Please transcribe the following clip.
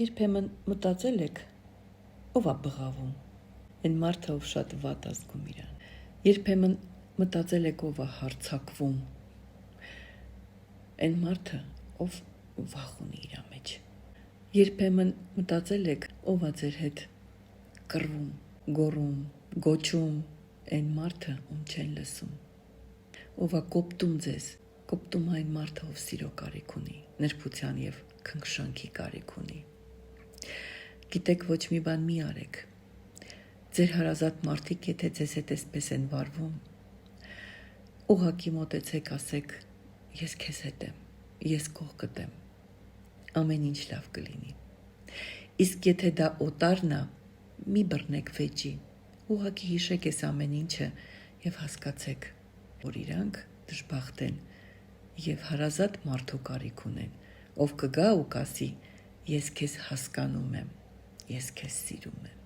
Երբեմն մտածել եք, ով է բղավում, այն մարդը, ով շատ վատ ազգում իրան։ Երբեմն մտածել եք, ով է հարձակվում, այն մարդը, ով վախ ունի իր մեջ։ Երբեմն մտածել եք, ով է ձեր հետ կռվում, գոռում, գոչում, այն մարդը, ում չեն լսում։ Ով է կոպտում ձեզ, կոպտում այն մարդը, ով սիրո կարիք ունի, նրբության և քնքշանքի կարիք ունի։ Գիտեք, ոչ մի բան մի արեք։ Ձեր հարազատ մարդիկ, եթե ձեզ հետ էսպես են վարվում, ուղղակի մոտեցեք, ասեք, ես քեզ հետ եմ, ես կողքդ եմ, ամեն ինչ լավ կլինի։ Իսկ եթե դա օտարն է, մի բռնեք վեճի, ուղղակի հիշեք այս ամեն ինչը և հասկացեք, որ իրանք դժբախտ են և հարազատ մարդու կարիք ունեն, ով կգա ու կասի, ես քեզ հասկանում եմ, ես քեզ սիրում եմ։